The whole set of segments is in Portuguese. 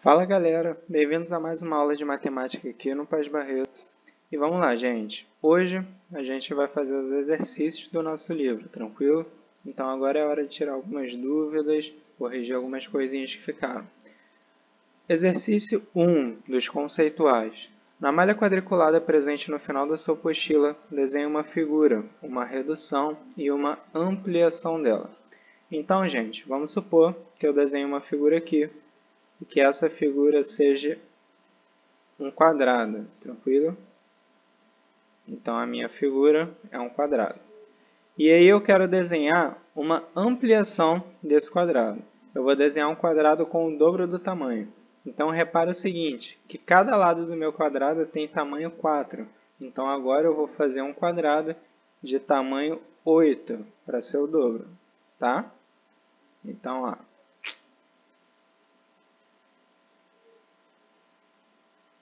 Fala galera, bem-vindos a mais uma aula de matemática aqui no Paz Barreto. E vamos lá, gente. Hoje a gente vai fazer os exercícios do nosso livro, tranquilo? Então agora é hora de tirar algumas dúvidas, corrigir algumas coisinhas que ficaram. Exercício 1 dos conceituais. Na malha quadriculada presente no final da sua apostila, desenhe uma figura, uma redução e uma ampliação dela. Então, gente, vamos supor que eu desenhe uma figura aqui e que essa figura seja um quadrado, tranquilo? Então, a minha figura é um quadrado. E aí eu quero desenhar uma ampliação desse quadrado. Eu vou desenhar um quadrado com o dobro do tamanho. Então, repara o seguinte, que cada lado do meu quadrado tem tamanho 4. Então, agora eu vou fazer um quadrado de tamanho 8 para ser o dobro, tá? Então, ó.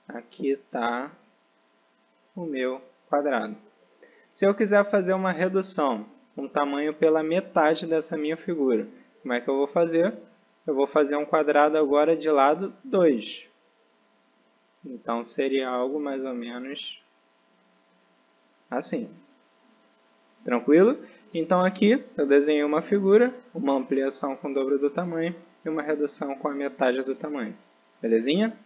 Aqui está o meu quadrado. Se eu quiser fazer uma redução, um tamanho pela metade dessa minha figura, como é que eu vou fazer? Eu vou fazer um quadrado agora de lado 2. Então, seria algo mais ou menos assim. Tranquilo? Então, aqui eu desenhei uma figura, uma ampliação com o dobro do tamanho e uma redução com a metade do tamanho. Belezinha?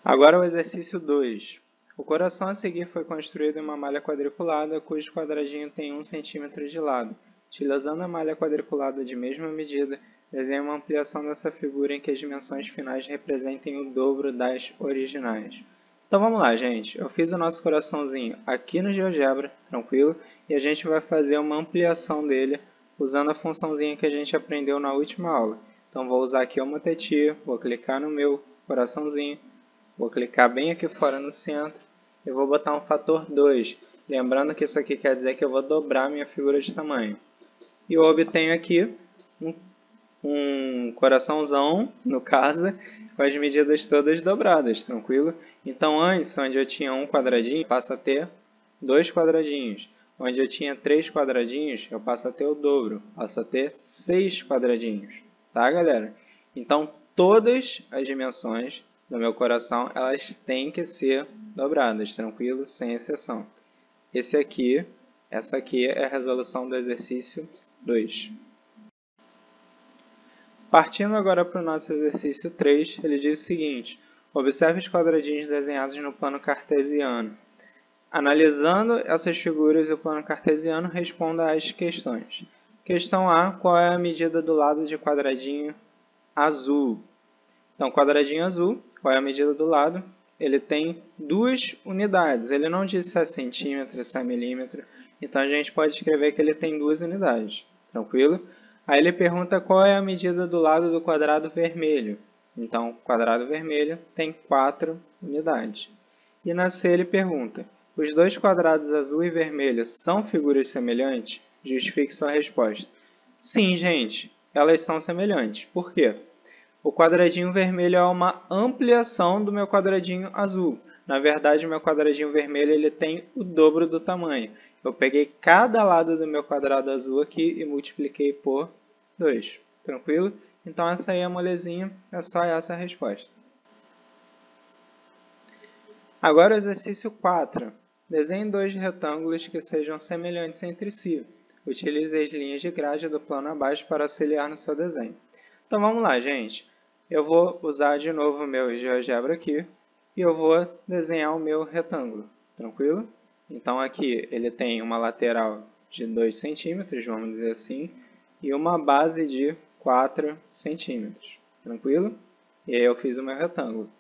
Agora o exercício 2. O coração a seguir foi construído em uma malha quadriculada, cujo quadradinho tem 1 cm de lado. Utilizando a malha quadriculada de mesma medida, desenhe uma ampliação dessa figura em que as dimensões finais representem o dobro das originais. Então vamos lá, gente. Eu fiz o nosso coraçãozinho aqui no GeoGebra, tranquilo? E a gente vai fazer uma ampliação dele usando a funçãozinha que a gente aprendeu na última aula. Então vou usar aqui o motetia, vou clicar no meu coraçãozinho. Vou clicar bem aqui fora no centro e vou botar um fator 2. Lembrando que isso aqui quer dizer que eu vou dobrar minha figura de tamanho. E eu obtenho aqui um coraçãozão, no caso, com as medidas todas dobradas, tranquilo? Então, antes, onde eu tinha um quadradinho, eu passo a ter 2 quadradinhos. Onde eu tinha 3 quadradinhos, eu passo a ter o dobro, passo a ter 6 quadradinhos. Tá, galera? Então, todas as dimensões do meu coração, elas têm que ser dobradas, tranquilo? Sem exceção. Essa aqui é a resolução do exercício 2. Partindo agora para o nosso exercício 3, ele diz o seguinte: observe os quadradinhos desenhados no plano cartesiano. Analisando essas figuras e o plano cartesiano, responda às questões. Questão A, qual é a medida do lado de quadradinho azul? Então, quadradinho azul, qual é a medida do lado? Ele tem 2 unidades. Ele não diz se é centímetro, se é milímetro. Então, a gente pode escrever que ele tem 2 unidades. Tranquilo? Aí ele pergunta qual é a medida do lado do quadrado vermelho. Então, o quadrado vermelho tem 4 unidades. E na C ele pergunta, os dois quadrados azul e vermelho são figuras semelhantes? Justifique sua resposta. Sim, gente, elas são semelhantes. Por quê? O quadradinho vermelho é uma ampliação do meu quadradinho azul. Na verdade, o meu quadradinho vermelho ele tem o dobro do tamanho. Eu peguei cada lado do meu quadrado azul aqui e multipliquei por 2. Tranquilo? Então, essa aí é a molezinha, é só essa a resposta. Agora o exercício 4. Desenhe 2 retângulos que sejam semelhantes entre si. Utilize as linhas de grade do plano abaixo para auxiliar no seu desenho. Então, vamos lá, gente. Eu vou usar de novo o meu GeoGebra aqui e eu vou desenhar o meu retângulo, tranquilo? Então, aqui ele tem uma lateral de 2 centímetros, vamos dizer assim, e uma base de 4 centímetros, tranquilo? E aí eu fiz o meu retângulo.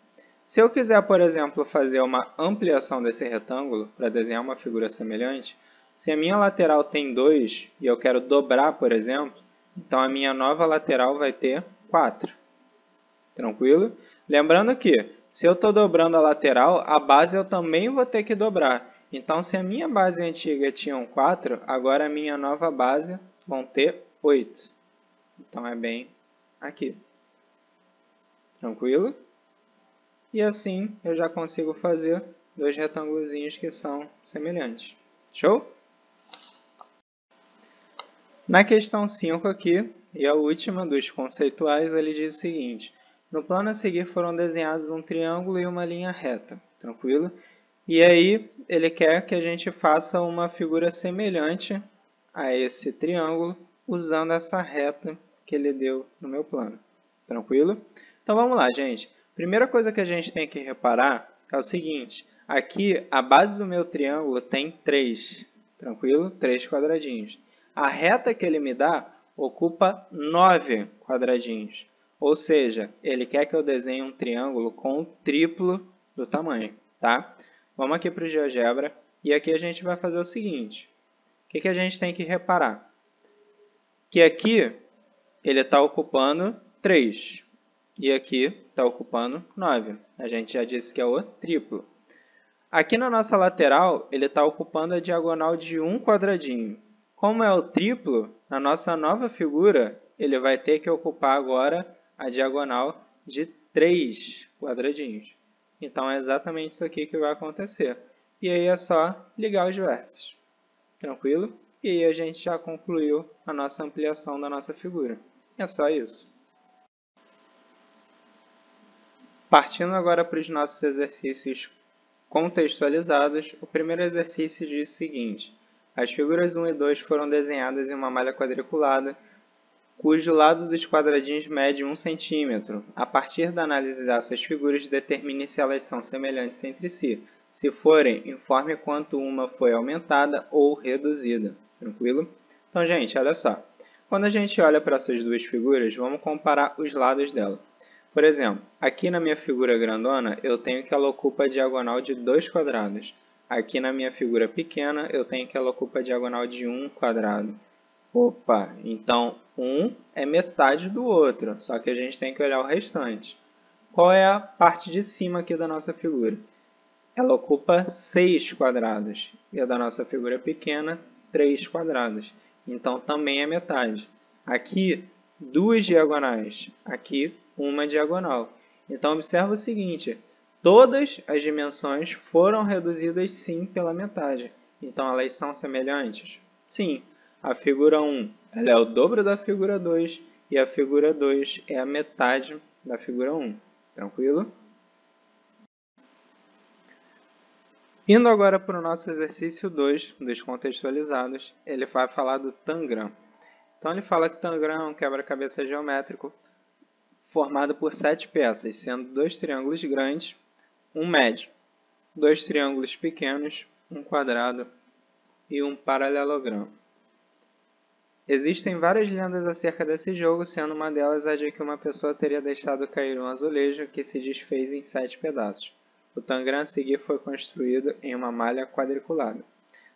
Se eu quiser, por exemplo, fazer uma ampliação desse retângulo para desenhar uma figura semelhante, se a minha lateral tem 2 e eu quero dobrar, por exemplo, então a minha nova lateral vai ter 4. Tranquilo? Lembrando que, se eu estou dobrando a lateral, a base eu também vou ter que dobrar. Então, se a minha base antiga tinha 4, agora a minha nova base vão ter 8. Então, é bem aqui. Tranquilo? E assim, eu já consigo fazer 2 retângulozinhos que são semelhantes. Show? Na questão 5 aqui, e a última dos conceituais, ele diz o seguinte: no plano a seguir foram desenhados um triângulo e uma linha reta, tranquilo? E aí ele quer que a gente faça uma figura semelhante a esse triângulo usando essa reta que ele deu no meu plano, tranquilo? Então vamos lá, gente. Primeira coisa que a gente tem que reparar é o seguinte: aqui a base do meu triângulo tem 3, tranquilo? 3 quadradinhos. A reta que ele me dá ocupa 9 quadradinhos. Ou seja, ele quer que eu desenhe um triângulo com o triplo do tamanho, tá? Vamos aqui para o GeoGebra e aqui a gente vai fazer o seguinte. O que a gente tem que reparar? Que aqui ele está ocupando 3 e aqui está ocupando 9. A gente já disse que é o triplo. Aqui na nossa lateral, ele está ocupando a diagonal de um quadradinho. Como é o triplo, na nossa nova figura, ele vai ter que ocupar agora a diagonal de 3 quadradinhos. Então, é exatamente isso aqui que vai acontecer. E aí é só ligar os vértices. Tranquilo? E aí a gente já concluiu a nossa ampliação da nossa figura. É só isso. Partindo agora para os nossos exercícios contextualizados, o primeiro exercício diz o seguinte: as figuras 1 e 2 foram desenhadas em uma malha quadriculada, cujo lado dos quadradinhos mede 1 cm. A partir da análise dessas figuras, determine se elas são semelhantes entre si. Se forem, informe quanto uma foi aumentada ou reduzida. Tranquilo? Então, gente, olha só. Quando a gente olha para essas duas figuras, vamos comparar os lados dela. Por exemplo, aqui na minha figura grandona, eu tenho que ela ocupa a diagonal de 2 quadrados. Aqui na minha figura pequena, eu tenho que ela ocupa a diagonal de 1 quadrado. Opa, então um é metade do outro, só que a gente tem que olhar o restante. Qual é a parte de cima aqui da nossa figura? Ela ocupa 6 quadrados, e a da nossa figura pequena, 3 quadrados. Então também é metade. Aqui, duas diagonais, aqui uma diagonal. Então observa o seguinte, todas as dimensões foram reduzidas sim pela metade. Então elas são semelhantes? Sim. A figura 1 ela é o dobro da figura 2 e a figura 2 é a metade da figura 1. Tranquilo? Indo agora para o nosso exercício 2 dos contextualizados, ele vai falar do tangram. Então ele fala que tangram é um quebra-cabeça geométrico formado por 7 peças, sendo 2 triângulos grandes, um médio, 2 triângulos pequenos, um quadrado e um paralelogramo. Existem várias lendas acerca desse jogo, sendo uma delas a de que uma pessoa teria deixado cair um azulejo que se desfez em 7 pedaços. O tangram a seguir foi construído em uma malha quadriculada.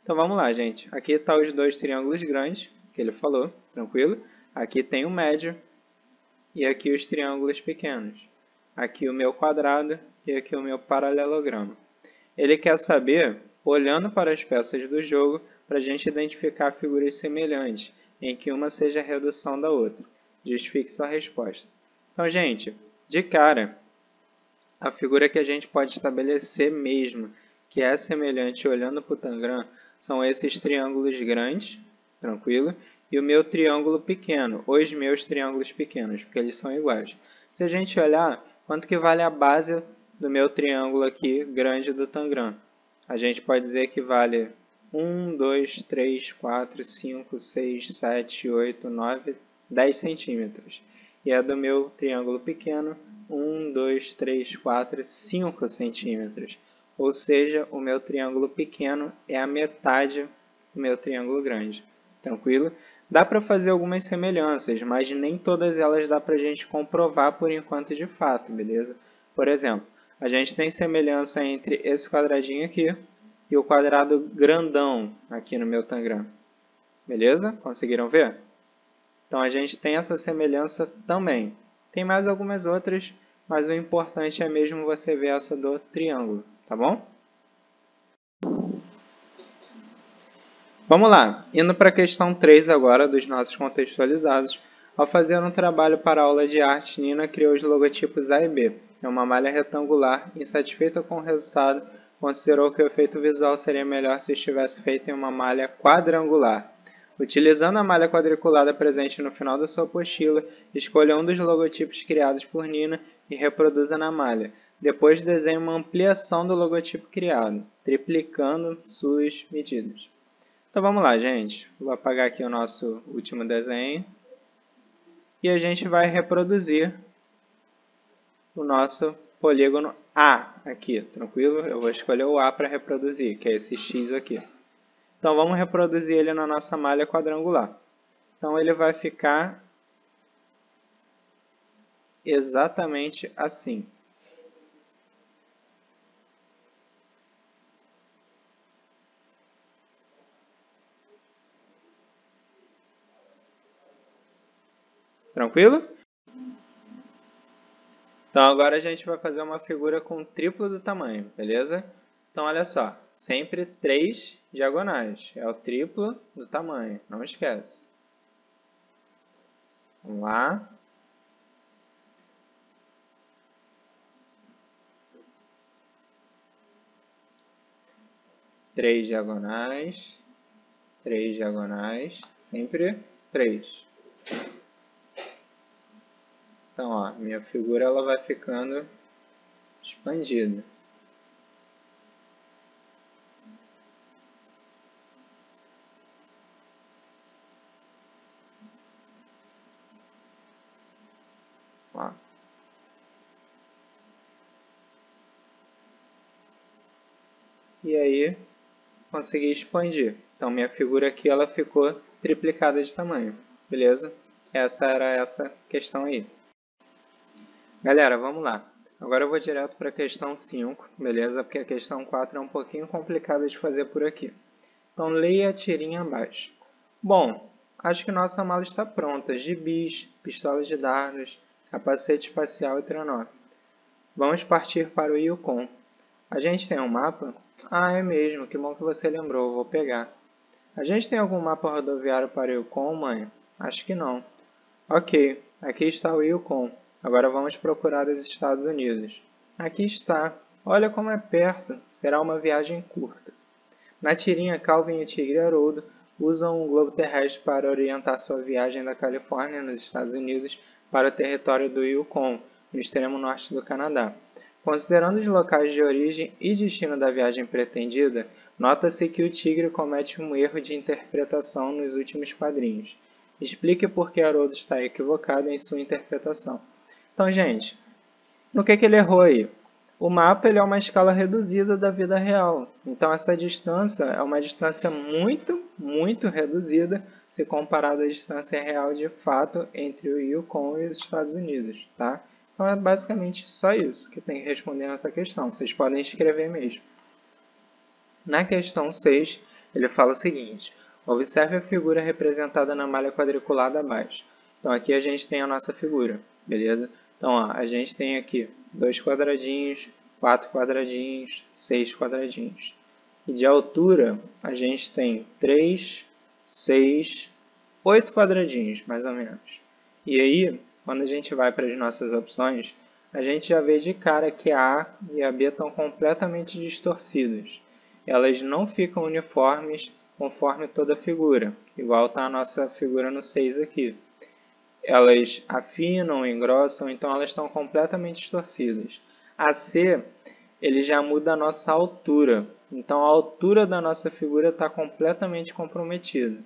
Então vamos lá, gente. Aqui estão os 2 triângulos grandes, que ele falou, tranquilo? Aqui tem o médio e aqui os triângulos pequenos. Aqui o meu quadrado e aqui o meu paralelogramo. Ele quer saber, olhando para as peças do jogo, para a gente identificar figuras semelhantes, em que uma seja a redução da outra. Justifique sua resposta. Então, gente, de cara, a figura que a gente pode estabelecer mesmo, que é semelhante olhando para o tangram, são esses triângulos grandes, tranquilo? E o meu triângulo pequeno, os meus triângulos pequenos, porque eles são iguais. Se a gente olhar, quanto que vale a base do meu triângulo aqui, grande do tangram? A gente pode dizer que vale 1, 2, 3, 4, 5, 6, 7, 8, 9, 10 centímetros. E a do meu triângulo pequeno, 1, 2, 3, 4, 5 centímetros. Ou seja, o meu triângulo pequeno é a metade do meu triângulo grande. Tranquilo? Dá para fazer algumas semelhanças, mas nem todas elas dá para a gente comprovar por enquanto de fato, beleza? Por exemplo, a gente tem semelhança entre esse quadradinho aqui e o quadrado grandão aqui no meu tangram. Beleza? Conseguiram ver? Então a gente tem essa semelhança também. Tem mais algumas outras, mas o importante é mesmo você ver essa do triângulo, tá bom? Vamos lá, indo para a questão 3 agora dos nossos contextualizados. Ao fazer um trabalho para a aula de arte, Nina criou os logotipos A e B. É uma malha retangular, insatisfeita com o resultado, considerou que o efeito visual seria melhor se estivesse feito em uma malha quadrangular. Utilizando a malha quadriculada presente no final da sua apostila, escolha um dos logotipos criados por Nina e reproduza na malha. Depois desenhe uma ampliação do logotipo criado, triplicando suas medidas. Então vamos lá, gente. Vou apagar aqui o nosso último desenho. E a gente vai reproduzir o nosso polígono A aqui, tranquilo? Eu vou escolher o A para reproduzir, que é esse X aqui. Então vamos reproduzir ele na nossa malha quadrangular. Então ele vai ficar exatamente assim. Tranquilo? Então agora a gente vai fazer uma figura com o triplo do tamanho, beleza? Então olha só, sempre 3 diagonais, é o triplo do tamanho, não esquece. Vamos lá. Três diagonais, sempre 3. Então, ó, minha figura ela vai ficando expandida. Ó. E aí, consegui expandir. Então, minha figura aqui ela ficou triplicada de tamanho, beleza? Essa era essa questão aí. Galera, vamos lá. Agora eu vou direto para a questão 5, beleza? Porque a questão 4 é um pouquinho complicada de fazer por aqui. Então, leia a tirinha abaixo. Bom, acho que nossa mala está pronta. Gibis, pistolas de dardos, capacete espacial e trenó. Vamos partir para o Yukon. A gente tem um mapa? Ah, é mesmo. Que bom que você lembrou. Vou pegar. A gente tem algum mapa rodoviário para o Yukon, mãe? Acho que não. Ok, aqui está o Yukon. Agora vamos procurar os Estados Unidos. Aqui está. Olha como é perto. Será uma viagem curta. Na tirinha, Calvin e o Tigre Haroldo usam um globo terrestre para orientar sua viagem da Califórnia, nos Estados Unidos, para o território do Yukon, no extremo norte do Canadá. Considerando os locais de origem e destino da viagem pretendida, nota-se que o Tigre comete um erro de interpretação nos últimos quadrinhos. Explique por que Haroldo está equivocado em sua interpretação. Então, gente, no que ele errou aí? O mapa ele é uma escala reduzida da vida real. Então, essa distância é uma distância muito reduzida se comparada à distância real de fato entre o Yukon e os Estados Unidos, tá? Então, é basicamente só isso que tem que responder nessa questão. Vocês podem escrever mesmo. Na questão 6, ele fala o seguinte. Observe a figura representada na malha quadriculada abaixo. Então, aqui a gente tem a nossa figura, beleza? Então, ó, a gente tem aqui 2 quadradinhos, 4 quadradinhos, 6 quadradinhos. E de altura, a gente tem 3, 6, 8 quadradinhos, mais ou menos. E aí, quando a gente vai para as nossas opções, a gente já vê de cara que a A e a B estão completamente distorcidas. Elas não ficam uniformes conforme toda a figura, igual está a nossa figura no 6 aqui. Elas afinam, engrossam, então elas estão completamente distorcidas. A C, ele já muda a nossa altura, então a altura da nossa figura está completamente comprometida.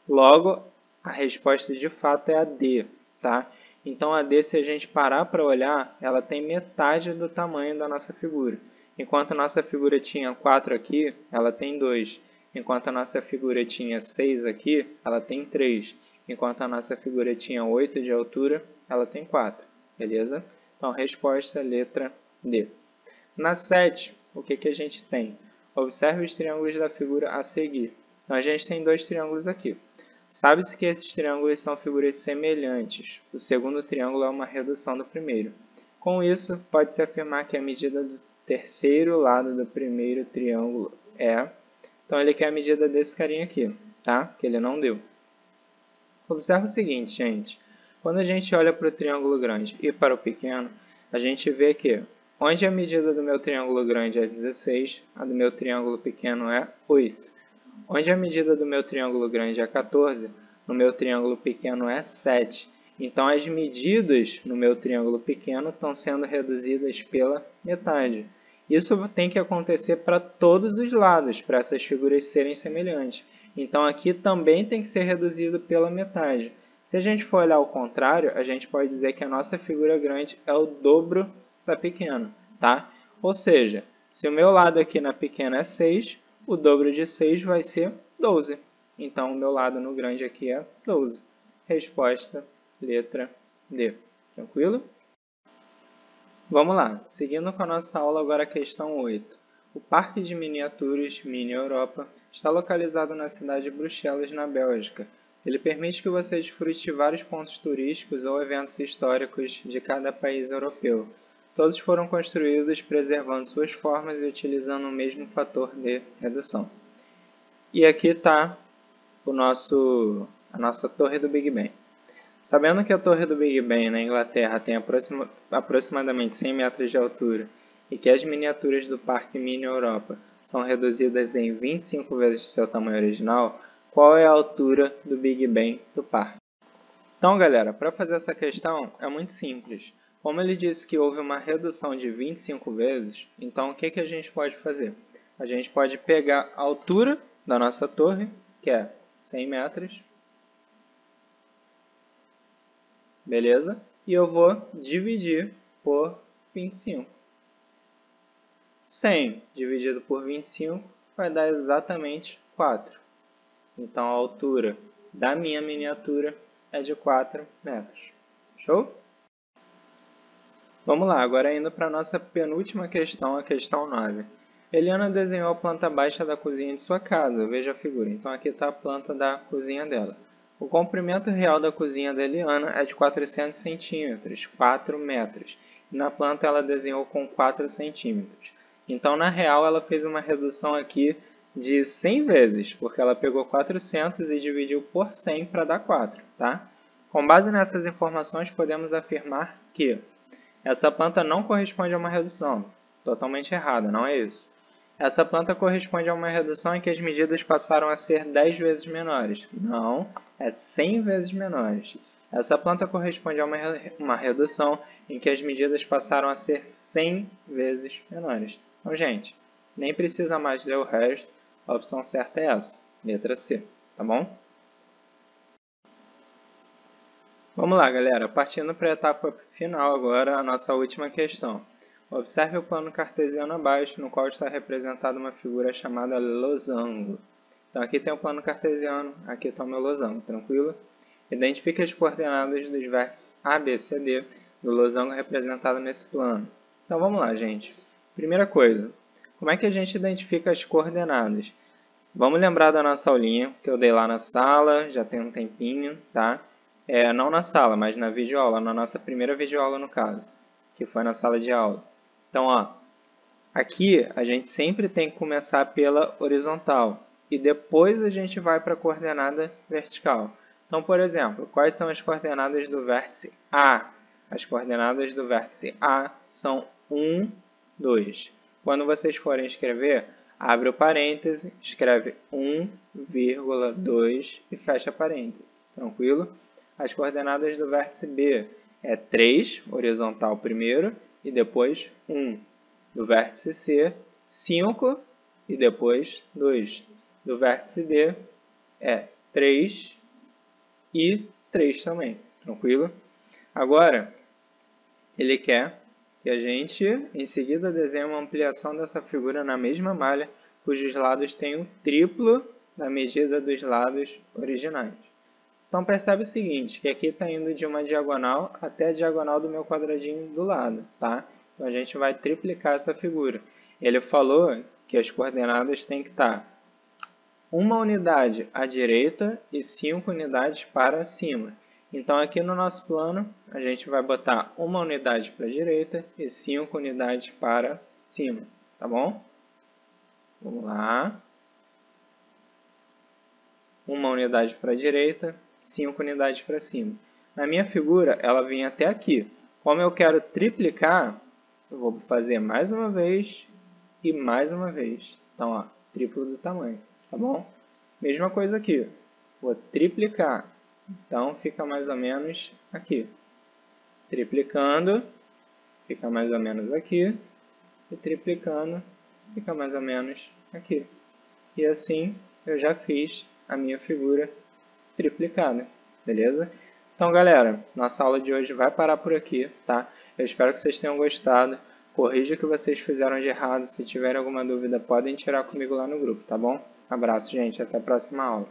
Logo, a resposta de fato é a D, tá? Então a D, se a gente parar para olhar, ela tem metade do tamanho da nossa figura. Enquanto a nossa figura tinha 4 aqui, ela tem 2. Enquanto a nossa figura tinha 6 aqui, ela tem 3. Enquanto a nossa figura tinha 8 de altura, ela tem 4. Beleza? Então, resposta, letra D. Na 7, o que a gente tem? Observe os triângulos da figura a seguir. Então, a gente tem 2 triângulos aqui. Sabe-se que esses triângulos são figuras semelhantes. O segundo triângulo é uma redução do primeiro. Com isso, pode-se afirmar que a medida do terceiro lado do primeiro triângulo é... Então, ele quer a medida desse carinha aqui, tá? Que ele não deu. Observe o seguinte, gente. Quando a gente olha para o triângulo grande e para o pequeno, a gente vê que onde a medida do meu triângulo grande é 16, a do meu triângulo pequeno é 8. Onde a medida do meu triângulo grande é 14, no meu triângulo pequeno é 7. Então, as medidas no meu triângulo pequeno estão sendo reduzidas pela metade. Isso tem que acontecer para todos os lados, para essas figuras serem semelhantes. Então, aqui também tem que ser reduzido pela metade. Se a gente for olhar ao contrário, a gente pode dizer que a nossa figura grande é o dobro da pequena, tá? Ou seja, se o meu lado aqui na pequena é 6, o dobro de 6 vai ser 12. Então, o meu lado no grande aqui é 12. Resposta, letra D. Tranquilo? Vamos lá, seguindo com a nossa aula, agora a questão 8. O Parque de Miniaturas Mini Europa está localizado na cidade de Bruxelas, na Bélgica. Ele permite que você desfrute de vários pontos turísticos ou eventos históricos de cada país europeu. Todos foram construídos preservando suas formas e utilizando o mesmo fator de redução. E aqui está a nossa Torre do Big Ben. Sabendo que a Torre do Big Ben na Inglaterra tem aproximadamente 100 metros de altura e que as miniaturas do Parque Mini Europa são reduzidas em 25 vezes seu tamanho original, qual é a altura do Big Ben do parque? Então, galera, para fazer essa questão é muito simples. Como ele disse que houve uma redução de 25 vezes, então o que a gente pode fazer? A gente pode pegar a altura da nossa torre, que é 100 metros, beleza? E eu vou dividir por 25. 100 dividido por 25 vai dar exatamente 4. Então, a altura da minha miniatura é de 4 metros. Show? Vamos lá, agora indo para a nossa penúltima questão, a questão 9. Eliana desenhou a planta baixa da cozinha de sua casa. Veja a figura. Então, aqui está a planta da cozinha dela. O comprimento real da cozinha da Eliana é de 400 centímetros, 4 metros. E na planta ela desenhou com 4 centímetros. Então, na real, ela fez uma redução aqui de 100 vezes, porque ela pegou 400 e dividiu por 100 para dar 4, tá? Com base nessas informações, podemos afirmar que essa planta não corresponde a uma redução. Totalmente errada, não é isso? Essa planta corresponde a uma redução em que as medidas passaram a ser 10 vezes menores. Não, é 100 vezes menores. Essa planta corresponde a uma redução em que as medidas passaram a ser 100 vezes menores. Então, gente, nem precisa mais ler o resto. A opção certa é essa, letra C, tá bom? Vamos lá, galera. Partindo para a etapa final agora, a nossa última questão. Observe o plano cartesiano abaixo, no qual está representada uma figura chamada losango. Então, aqui tem o plano cartesiano, aqui está o meu losango, tranquilo? Identifique as coordenadas dos vértices A, B, C, D do losango representado nesse plano. Então, vamos lá, gente. Primeira coisa, como é que a gente identifica as coordenadas? Vamos lembrar da nossa aulinha, que eu dei lá na sala, já tem um tempinho, tá? Não na sala, mas na videoaula, na nossa primeira videoaula no caso, que foi na sala de aula. Então, ó, aqui a gente sempre tem que começar pela horizontal e depois a gente vai para a coordenada vertical. Então, por exemplo, quais são as coordenadas do vértice A? As coordenadas do vértice A são 1, 2. Quando vocês forem escrever, abre o parêntese, escreve 1,2 e fecha parêntese. Tranquilo? As coordenadas do vértice B é 3, horizontal primeiro, e depois 1. Do vértice C, 5 e depois 2. Do vértice D é 3 e 3 também. Tranquilo? Agora, ele quer que a gente, em seguida, desenhe uma ampliação dessa figura na mesma malha, cujos lados têm o triplo da medida dos lados originais. Então, percebe o seguinte, que aqui está indo de uma diagonal até a diagonal do meu quadradinho do lado, tá? Então, a gente vai triplicar essa figura. Ele falou que as coordenadas têm que estar uma unidade à direita e 5 unidades para cima. Então, aqui no nosso plano, a gente vai botar uma unidade para a direita e 5 unidades para cima, tá bom? Vamos lá. Uma unidade para a direita, 5 unidades para cima. Na minha figura, ela vem até aqui. Como eu quero triplicar, eu vou fazer mais uma vez e mais uma vez. Então, ó, triplo do tamanho, tá bom? Mesma coisa aqui, vou triplicar, então fica mais ou menos aqui. Triplicando, fica mais ou menos aqui, e triplicando, fica mais ou menos aqui. E assim eu já fiz a minha figura triplicada, beleza? Então, galera, nossa aula de hoje vai parar por aqui, tá? Eu espero que vocês tenham gostado. Corrija o que vocês fizeram de errado. Se tiverem alguma dúvida, podem tirar comigo lá no grupo, tá bom? Abraço, gente. Até a próxima aula.